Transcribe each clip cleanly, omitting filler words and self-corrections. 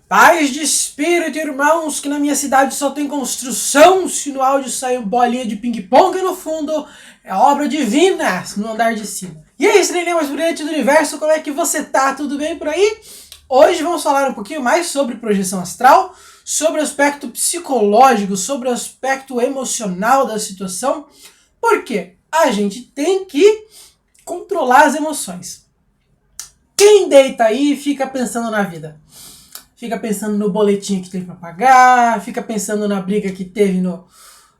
Paz de espírito, irmãos, que na minha cidade só tem construção. Se no áudio sai bolinha de ping-pong no fundo, é obra divina no andar de cima. E aí, estrelinha mais brilhante do universo, como é que você tá? Tudo bem por aí? Hoje vamos falar um pouquinho mais sobre projeção astral, sobre o aspecto psicológico, sobre o aspecto emocional da situação. Por quê? A gente tem que controlar as emoções. Quem deita aí e fica pensando na vida? Fica pensando no boletim que tem para pagar, fica pensando na briga que teve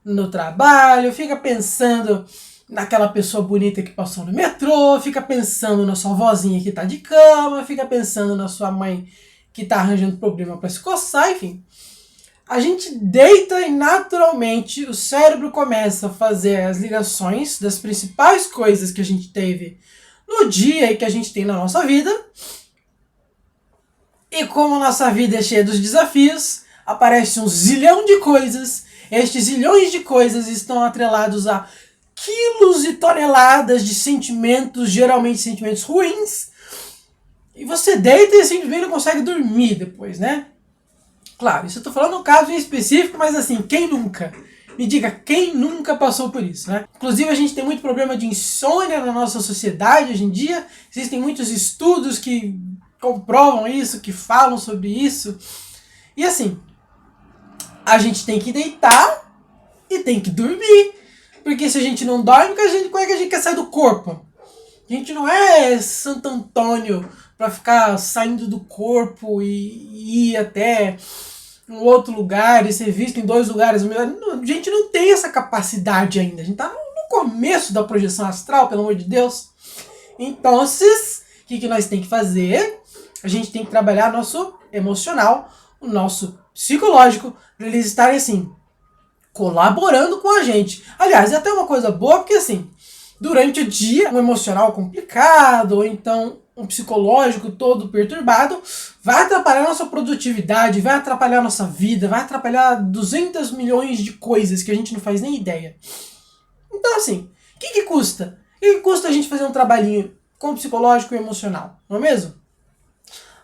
no trabalho, fica pensando naquela pessoa bonita que passou no metrô, fica pensando na sua vozinha que tá de cama, fica pensando na sua mãe que tá arranjando problema para se coçar, enfim. A gente deita e naturalmente o cérebro começa a fazer as ligações das principais coisas que a gente teve no dia e que a gente tem na nossa vida. E como a nossa vida é cheia dos desafios, aparece um zilhão de coisas. Estes zilhões de coisas estão atrelados a quilos e toneladas de sentimentos, geralmente sentimentos ruins. E você deita e simplesmente não consegue dormir depois, né? Claro, isso eu tô falando um caso em específico, mas assim, quem nunca? Me diga, quem nunca passou por isso, né? Inclusive a gente tem muito problema de insônia na nossa sociedade hoje em dia. Existem muitos estudos que comprovam isso, que falam sobre isso. E assim, a gente tem que deitar e tem que dormir. Porque se a gente não dorme, como é que a gente quer sair do corpo? A gente não é Santo Antônio para ficar saindo do corpo e ir até um outro lugar e ser visto em dois lugares. A gente não tem essa capacidade ainda. A gente tá no começo da projeção astral, pelo amor de Deus. Então, o que nós temos que fazer? A gente tem que trabalhar nosso emocional, o nosso psicológico, para eles estarem assim, colaborando com a gente. Aliás, é até uma coisa boa, porque assim, durante o dia, um emocional complicado, ou então um psicológico todo perturbado, vai atrapalhar a nossa produtividade, vai atrapalhar a nossa vida, vai atrapalhar 200 milhões de coisas que a gente não faz nem ideia. Então assim, o que custa? O que custa a gente fazer um trabalhinho com o psicológico e emocional, não é mesmo?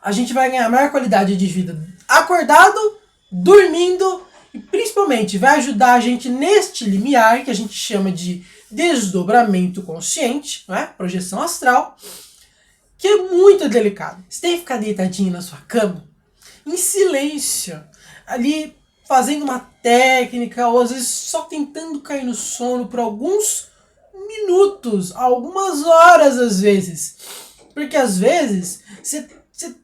A gente vai ganhar maior qualidade de vida acordado, dormindo, e principalmente vai ajudar a gente neste limiar que a gente chama de desdobramento consciente, não é? Projeção astral, que é muito delicado. Você tem que ficar deitadinho na sua cama, em silêncio, ali fazendo uma técnica, ou às vezes só tentando cair no sono por alguns minutos, algumas horas às vezes. Porque às vezes você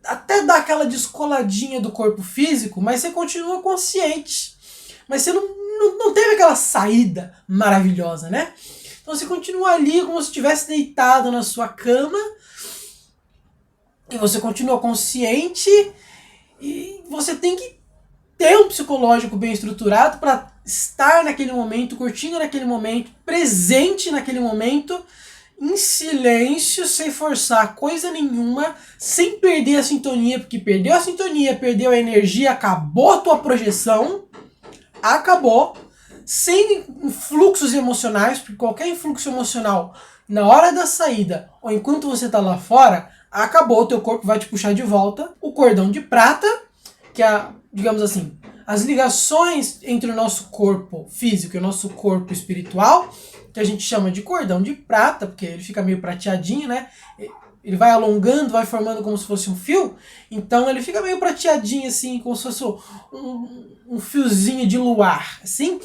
até dá aquela descoladinha do corpo físico, mas você continua consciente. Mas você não teve aquela saída maravilhosa, né? Então você continua ali como se estivesse deitado na sua cama, e você continua consciente, e você tem que ter um psicológico bem estruturado para estar naquele momento, curtindo naquele momento, presente naquele momento, em silêncio, sem forçar coisa nenhuma, sem perder a sintonia, porque perdeu a sintonia, perdeu a energia, acabou a tua projeção, acabou, sem influxos emocionais, porque qualquer influxo emocional, na hora da saída, ou enquanto você está lá fora, acabou, o teu corpo vai te puxar de volta. O cordão de prata, que é, digamos assim, as ligações entre o nosso corpo físico e o nosso corpo espiritual, que a gente chama de cordão de prata, porque ele fica meio prateadinho, né? Ele vai alongando, vai formando como se fosse um fio, então ele fica meio prateadinho assim, como se fosse um fiozinho de luar, assim.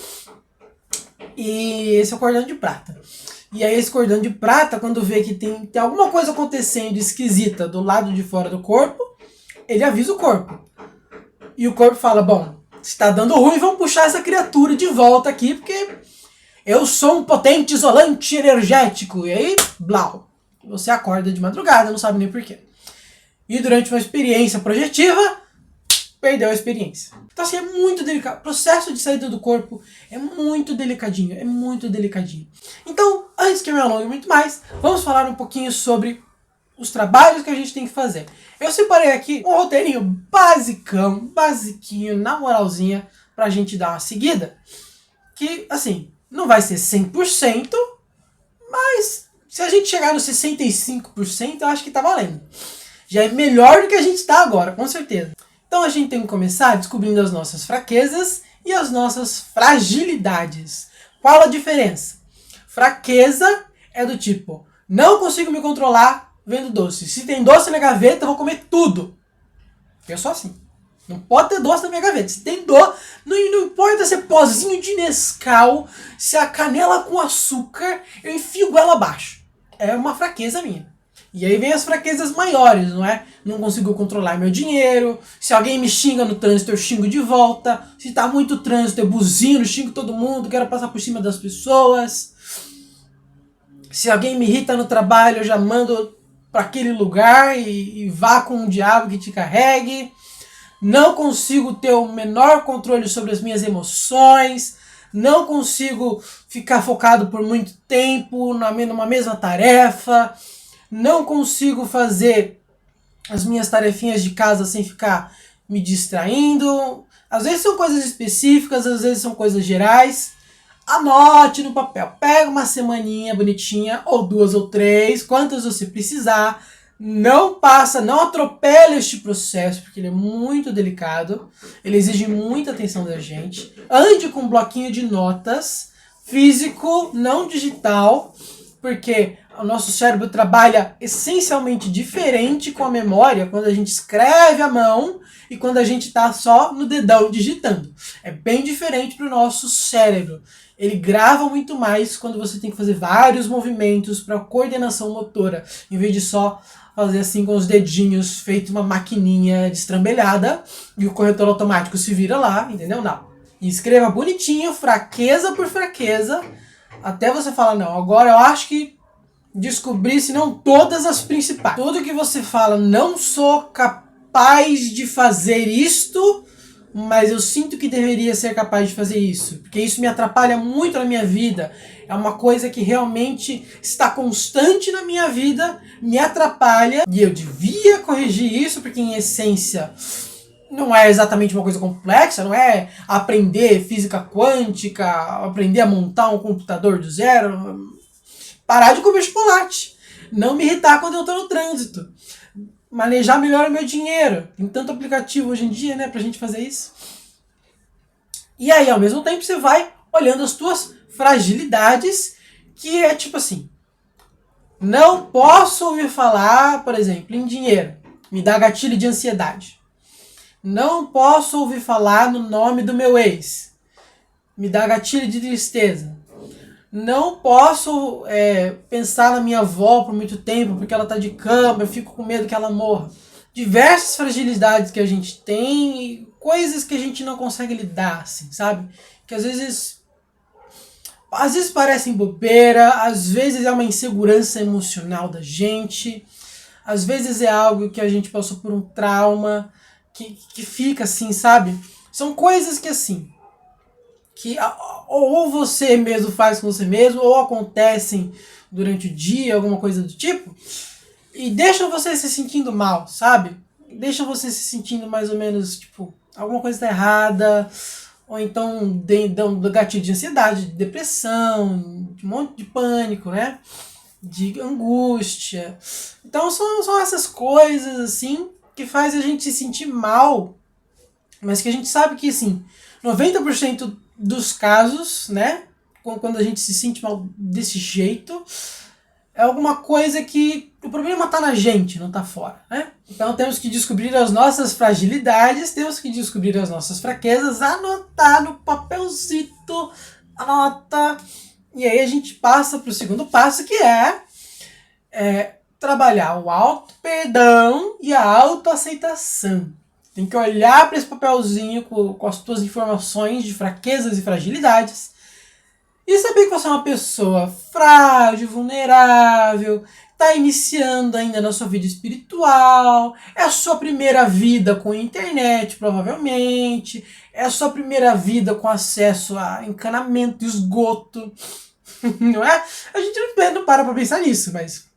E esse é o cordão de prata. E aí esse cordão de prata, quando vê que tem alguma coisa acontecendo esquisita do lado de fora do corpo, ele avisa o corpo. E o corpo fala, bom, está dando ruim, vamos puxar essa criatura de volta aqui, porque eu sou um potente isolante energético. E aí, blau, você acorda de madrugada, não sabe nem porquê. E durante uma experiência projetiva, perdeu a experiência. Então assim, é muito delicado. O processo de saída do corpo é muito delicadinho, é muito delicadinho. Então, antes que eu me alongue muito mais, vamos falar um pouquinho sobre os trabalhos que a gente tem que fazer. Eu separei aqui um roteirinho basicão, basiquinho, na moralzinha, pra gente dar uma seguida. Que, assim, não vai ser 100%, mas se a gente chegar nos 65%, eu acho que tá valendo. Já é melhor do que a gente tá agora, com certeza. Então a gente tem que começar descobrindo as nossas fraquezas e as nossas fragilidades. Qual a diferença? Fraqueza é do tipo, não consigo me controlar vendo doce. Se tem doce na gaveta, eu vou comer tudo. Eu sou assim. Não pode ter doce na minha gaveta. Se tem doce, não importa se é pozinho de Nescau, se é canela com açúcar, eu enfio ela abaixo. É uma fraqueza minha. E aí vem as fraquezas maiores, não é? Não consigo controlar meu dinheiro. Se alguém me xinga no trânsito, eu xingo de volta. Se tá muito trânsito, eu buzino, xingo todo mundo, quero passar por cima das pessoas. Se alguém me irrita no trabalho, eu já mando para aquele lugar e vá com o diabo que te carregue. Não consigo ter o menor controle sobre as minhas emoções. Não consigo ficar focado por muito tempo numa mesma tarefa. Não consigo fazer as minhas tarefinhas de casa sem ficar me distraindo. Às vezes são coisas específicas, às vezes são coisas gerais. Anote no papel. Pega uma semaninha bonitinha, ou 2 ou 3, quantas você precisar. Não atropele este processo, porque ele é muito delicado. Ele exige muita atenção da gente. Ande com um bloquinho de notas, físico, não digital, porque o nosso cérebro trabalha essencialmente diferente com a memória quando a gente escreve à mão e quando a gente está só no dedão digitando. É bem diferente para o nosso cérebro. Ele grava muito mais quando você tem que fazer vários movimentos para coordenação motora, em vez de só fazer assim com os dedinhos, feito uma maquininha destrambelhada, e o corretor automático se vira lá, entendeu? Não. E escreva bonitinho, fraqueza por fraqueza, até você falar, não, agora eu acho que descobri, se não todas as principais. Tudo que você fala, não sou capaz de fazer isto, mas eu sinto que deveria ser capaz de fazer isso, porque isso me atrapalha muito na minha vida, é uma coisa que realmente está constante na minha vida, me atrapalha, e eu devia corrigir isso, porque em essência não é exatamente uma coisa complexa, não é aprender física quântica, aprender a montar um computador do zero, parar de comer chocolate, não me irritar quando eu estou no trânsito, manejar melhor o meu dinheiro. Tem tanto aplicativo hoje em dia, né, pra gente fazer isso. E aí, ao mesmo tempo, você vai olhando as tuas fragilidades, que é tipo assim, não posso ouvir falar, por exemplo, em dinheiro. Me dá gatilho de ansiedade. Não posso ouvir falar no nome do meu ex. Me dá gatilho de tristeza. Não posso pensar na minha avó por muito tempo, porque ela tá de cama, eu fico com medo que ela morra. Diversas fragilidades que a gente tem e coisas que a gente não consegue lidar, assim, sabe? Que às vezes parecem bobeira, às vezes é uma insegurança emocional da gente, às vezes é algo que a gente passou por um trauma, que fica assim, sabe? São coisas que assim, que ou você mesmo faz com você mesmo, ou acontecem durante o dia, alguma coisa do tipo, e deixam você se sentindo mal, sabe? Deixam você se sentindo mais ou menos, tipo, alguma coisa tá errada, ou então dão gatilho de ansiedade, de depressão, de um monte de pânico, né? De angústia. Então são essas coisas, assim, que faz a gente se sentir mal, mas que a gente sabe que, assim, 90% dos casos, né, quando a gente se sente mal desse jeito, é alguma coisa que o problema tá na gente, não tá fora, né? Então temos que descobrir as nossas fragilidades, temos que descobrir as nossas fraquezas, anotar no papelzito, anota, e aí a gente passa pro segundo passo, que é trabalhar o auto-perdão e a autoaceitação. Tem que olhar para esse papelzinho com as tuas informações de fraquezas e fragilidades e saber que você é uma pessoa frágil, vulnerável, está iniciando ainda na sua vida espiritual, é a sua primeira vida com a internet, provavelmente, é a sua primeira vida com acesso a encanamento, esgoto, não é? A gente não para pensar nisso, mas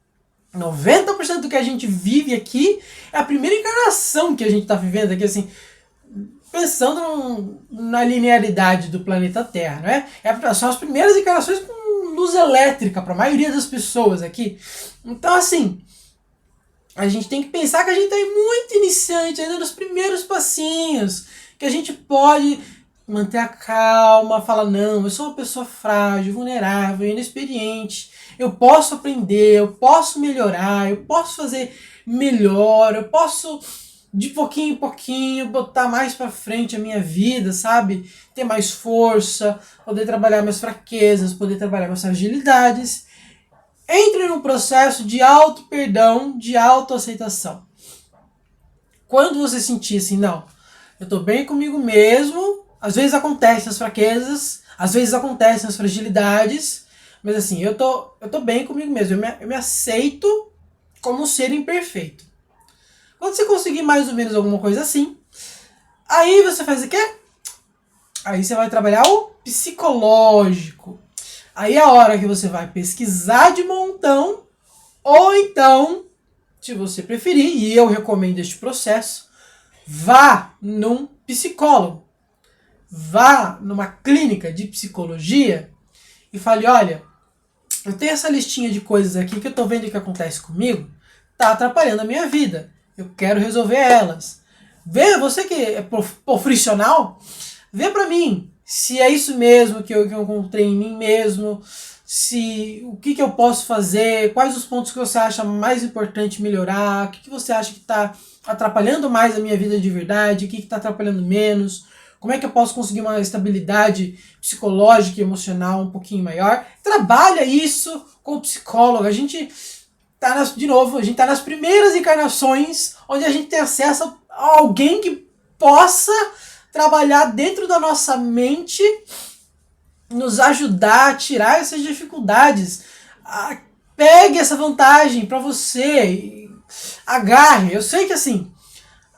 90% do que a gente vive aqui é a primeira encarnação que a gente está vivendo aqui, assim, pensando na linearidade do planeta Terra, né? São as primeiras encarnações com luz elétrica para a maioria das pessoas aqui. Então, assim, A gente tem que pensar que a gente está muito iniciante, ainda nos primeiros passinhos, que a gente pode manter a calma, falar, não, eu sou uma pessoa frágil, vulnerável, inexperiente, eu posso aprender, eu posso melhorar, eu posso fazer melhor, eu posso de pouquinho em pouquinho botar mais pra frente a minha vida, sabe? Ter mais força, poder trabalhar minhas fraquezas, poder trabalhar minhas fragilidades. Entre num processo de auto-perdão, de autoaceitação. Quando você sentir assim, não, eu tô bem comigo mesmo, às vezes acontecem as fraquezas, às vezes acontecem as fragilidades, mas assim, eu tô bem comigo mesmo, eu me aceito como um ser imperfeito. Quando você conseguir mais ou menos alguma coisa assim, aí você faz o quê? Aí você vai trabalhar o psicológico. Aí é a hora que você vai pesquisar de montão, ou então, se você preferir, e eu recomendo este processo, vá num psicólogo. Vá numa clínica de psicologia e fale, olha, eu tenho essa listinha de coisas aqui que eu tô vendo que acontece comigo, tá atrapalhando a minha vida. Eu quero resolver elas. Vê, você que é profissional, vê pra mim se é isso mesmo que eu encontrei em mim mesmo, se o que eu posso fazer, quais os pontos que você acha mais importante melhorar, o que você acha que está atrapalhando mais a minha vida de verdade, o que está atrapalhando menos, como é que eu posso conseguir uma estabilidade psicológica e emocional um pouquinho maior. Trabalha isso com o psicólogo. A gente tá de novo, a gente tá nas primeiras encarnações onde a gente tem acesso a alguém que possa trabalhar dentro da nossa mente, nos ajudar a tirar essas dificuldades. Pegue essa vantagem para você, agarre. Eu sei que assim,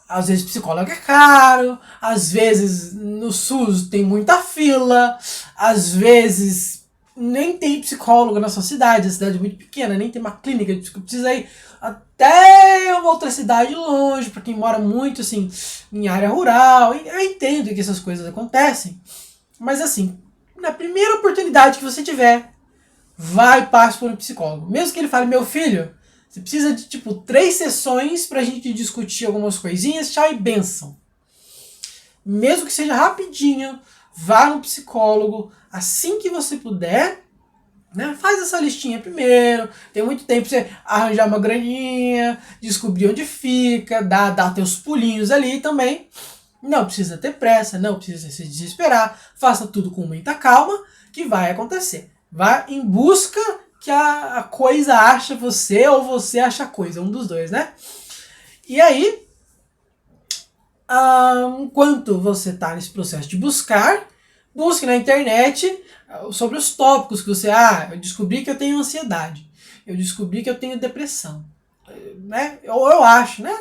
às vezes psicólogo é caro, às vezes no SUS tem muita fila, às vezes nem tem psicólogo na sua cidade, a cidade é muito pequena, nem tem uma clínica de psicólogo, precisa ir até uma outra cidade longe, para quem mora muito assim em área rural. Eu entendo que essas coisas acontecem, mas assim, na primeira oportunidade que você tiver, vai e passe por um psicólogo. Mesmo que ele fale, meu filho, você precisa de, 3 sessões pra gente discutir algumas coisinhas, tchau e benção. Mesmo que seja rapidinho, vá no psicólogo assim que você puder, né? Faz essa listinha primeiro, tem muito tempo pra você arranjar uma graninha, descobrir onde fica, dar teus pulinhos ali também. Não precisa ter pressa, não precisa se desesperar, faça tudo com muita calma, que vai acontecer. Vá em busca que a coisa acha você ou você acha a coisa, um dos dois, né? E aí, enquanto você está nesse processo de buscar, busque na internet sobre os tópicos que você... eu descobri que eu tenho ansiedade, eu descobri que eu tenho depressão, né? Ou eu acho, né?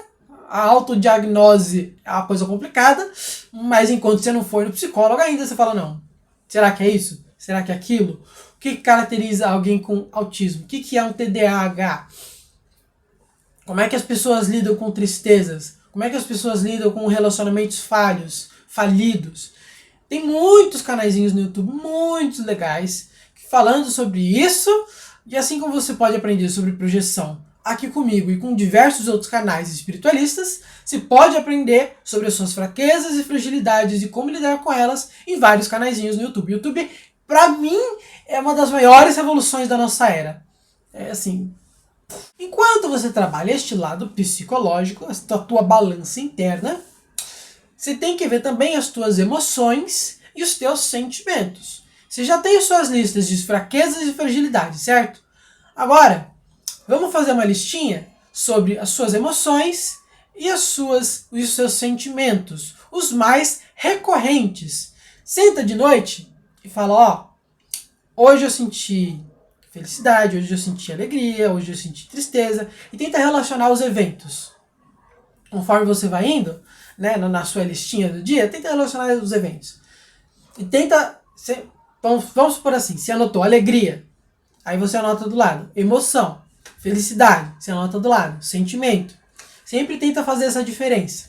A autodiagnose é uma coisa complicada, mas enquanto você não for no psicólogo ainda, você fala, não, será que é isso? Será que é aquilo? O que caracteriza alguém com autismo? O que é um TDAH? Como é que as pessoas lidam com tristezas? Como é que as pessoas lidam com relacionamentos falidos? Tem muitos canaizinhos no YouTube, muitos legais, falando sobre isso, e assim como você pode aprender sobre projeção aqui comigo e com diversos outros canais espiritualistas, se pode aprender sobre as suas fraquezas e fragilidades e como lidar com elas em vários canaizinhos no YouTube. O YouTube, pra mim, é uma das maiores revoluções da nossa era. É assim, enquanto você trabalha este lado psicológico, a tua balança interna, você tem que ver também as tuas emoções e os teus sentimentos. Você já tem as suas listas de fraquezas e fragilidades, certo? Agora, vamos fazer uma listinha sobre as suas emoções e os seus sentimentos, os mais recorrentes. Senta de noite e fala, hoje eu senti felicidade, hoje eu senti alegria, hoje eu senti tristeza, e tenta relacionar os eventos. Conforme você vai indo, né, na sua listinha do dia, tenta relacionar os eventos. E tenta, vamos supor assim, você anotou alegria, aí você anota do lado emoção, felicidade, você anota do lado sentimento. Sempre tenta fazer essa diferença.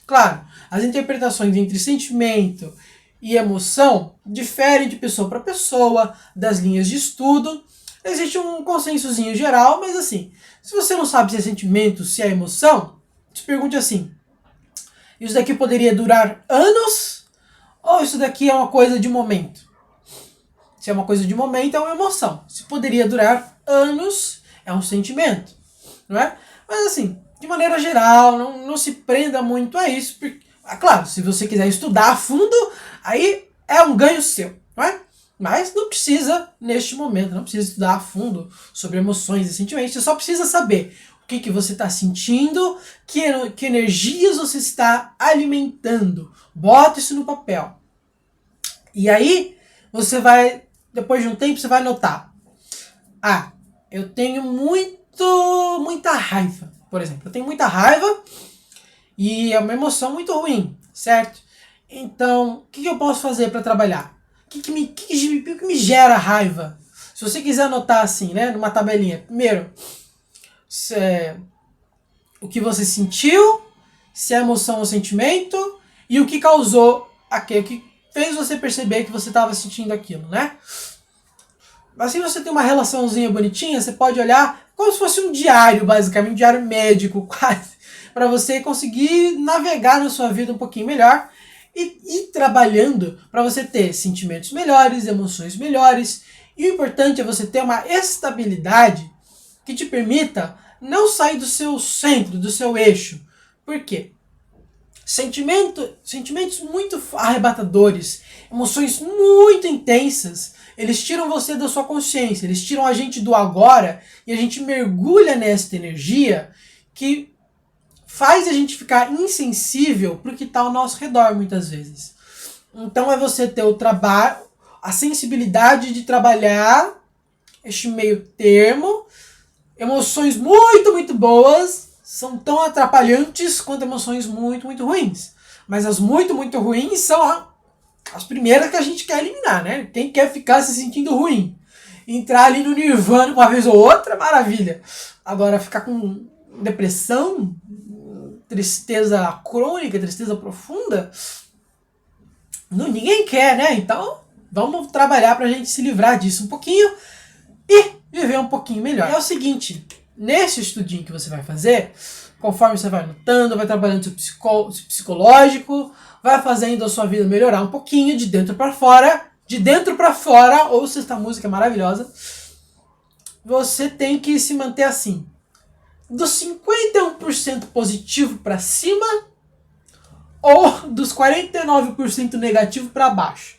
Claro, as interpretações entre sentimento e emoção diferem de pessoa para pessoa, das linhas de estudo, Existe um consensozinho geral, mas assim, se você não sabe se é sentimento, se é emoção, te pergunte assim, isso daqui poderia durar anos ou isso daqui é uma coisa de momento? Se é uma coisa de momento, é uma emoção. Se poderia durar anos, é um sentimento, não é? Mas assim, de maneira geral, não se prenda muito a isso, porque, claro, se você quiser estudar a fundo, aí é um ganho seu, não é? Mas não precisa, neste momento, não precisa estudar a fundo sobre emoções e sentimentos, você só precisa saber o que você está sentindo, que energias você está alimentando. Bota isso no papel. E aí, você vai, depois de um tempo, você vai notar. Ah, eu tenho muita raiva, por exemplo. Eu tenho muita raiva e é uma emoção muito ruim, certo? Então, o que eu posso fazer para trabalhar? O que me gera raiva? Se você quiser anotar assim, né, numa tabelinha. Primeiro, o que você sentiu, se é emoção ou sentimento, e o que causou aquilo, o que fez você perceber que você estava sentindo aquilo, né? Assim você tem uma relaçãozinha bonitinha, você pode olhar como se fosse um diário, basicamente, um diário médico, quase, para você conseguir navegar na sua vida um pouquinho melhor e ir trabalhando para você ter sentimentos melhores, emoções melhores. E o importante é você ter uma estabilidade que te permita não sair do seu centro, do seu eixo. Por quê? Sentimentos muito arrebatadores, emoções muito intensas, eles tiram você da sua consciência, eles tiram a gente do agora e a gente mergulha nesta energia que faz a gente ficar insensível para o que está ao nosso redor muitas vezes. Então é você ter o trabalho, a sensibilidade de trabalhar este meio termo. Emoções muito boas são tão atrapalhantes quanto emoções muito ruins. Mas as muito ruins são as primeiras que a gente quer eliminar, né? Quem quer ficar se sentindo ruim? Entrar ali no nirvana uma vez ou outra, maravilha. Agora, ficar com depressão, tristeza crônica, tristeza profunda, ninguém quer, né? Então, vamos trabalhar pra gente se livrar disso um pouquinho e viver um pouquinho melhor. É o seguinte, nesse estudinho que você vai fazer, conforme você vai anotando, vai trabalhando seu psicológico, vai fazendo a sua vida melhorar um pouquinho, de dentro para fora, ouça esta música maravilhosa, você tem que se manter assim, dos 51% positivo para cima, ou dos 49% negativo para baixo.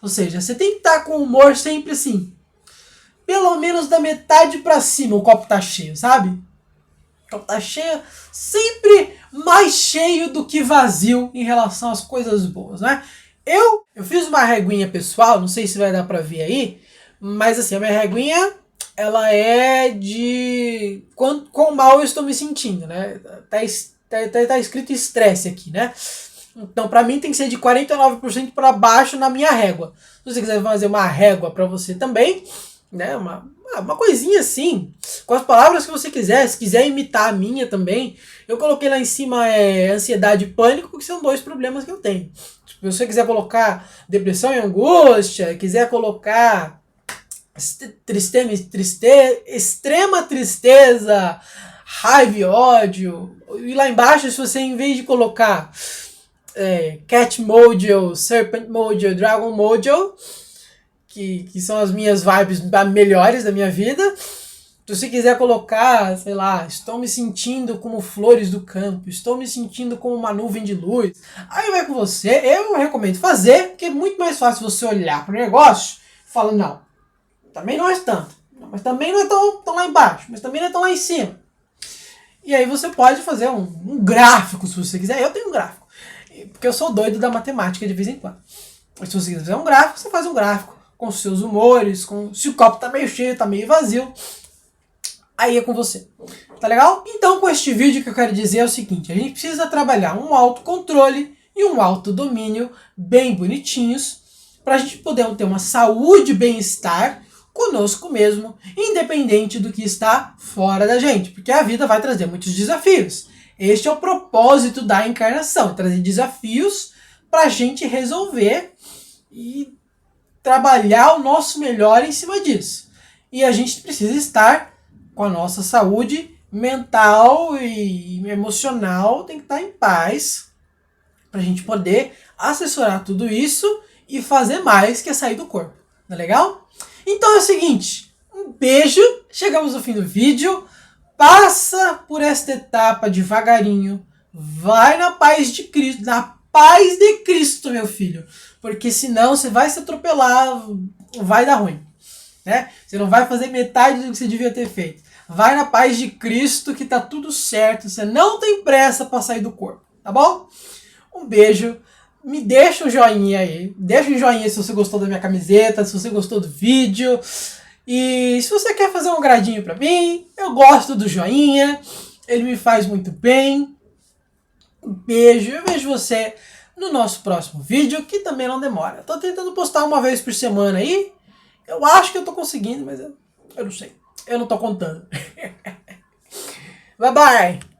Ou seja, você tem que estar com o humor sempre assim, pelo menos da metade para cima o copo tá cheio, sabe? O copo tá cheio, sempre mais cheio do que vazio em relação às coisas boas, né? Eu fiz uma reguinha pessoal, não sei se vai dar pra ver aí, mas assim, a minha reguinha, ela é de quão mal eu estou me sentindo, né? Tá escrito estresse aqui, né? Então, pra mim tem que ser de 49% para baixo na minha régua. Se você quiser fazer uma régua pra você também, né, uma coisinha assim, com as palavras que você quiser, se quiser imitar a minha também, eu coloquei lá em cima ansiedade e pânico, que são 2 problemas que eu tenho. Se você quiser colocar depressão e angústia, quiser colocar extrema tristeza, raiva e ódio, e lá embaixo, se você, em vez de colocar Cat Mojo, Serpent Mojo, Dragon Mojo, que são as minhas vibes melhores da minha vida. Se você quiser colocar, sei lá, estou me sentindo como flores do campo, estou me sentindo como uma nuvem de luz, aí vai com você. Eu recomendo fazer, porque é muito mais fácil você olhar para o negócio e falar, não, também não é tanto, mas também não é tão lá embaixo, mas também não é tão lá em cima. E aí você pode fazer um gráfico, se você quiser. Eu tenho um gráfico, porque eu sou doido da matemática de vez em quando. Mas se você quiser fazer um gráfico, você faz um gráfico com os seus humores, se o copo tá meio cheio, tá meio vazio, aí é com você. Tá legal? Então, com este vídeo, o que eu quero dizer é o seguinte, a gente precisa trabalhar um autocontrole e um autodomínio bem bonitinhos, pra gente poder ter uma saúde e bem-estar conosco mesmo, independente do que está fora da gente, porque a vida vai trazer muitos desafios. Este é o propósito da encarnação, trazer desafios pra gente resolver e trabalhar o nosso melhor em cima disso. E a gente precisa estar com a nossa saúde mental e emocional, tem que estar em paz pra gente poder assessorar tudo isso e fazer mais que sair do corpo. Não é legal? Então é o seguinte, um beijo, chegamos no fim do vídeo, passa por esta etapa devagarinho, vai na paz de Cristo, na paz de Cristo, meu filho, porque senão você vai se atropelar, vai dar ruim, né? Você não vai fazer metade do que você devia ter feito. Vai na paz de Cristo que tá tudo certo, você não tem pressa para sair do corpo, tá bom? Um beijo, me deixa um joinha aí, deixa um joinha se você gostou da minha camiseta, se você gostou do vídeo, e se você quer fazer um agradinho pra mim, eu gosto do joinha, ele me faz muito bem. Um beijo, eu vejo você no nosso próximo vídeo, que também não demora. Tô tentando postar uma vez por semana aí, eu acho que eu tô conseguindo, mas eu não sei, eu não tô contando. Bye bye!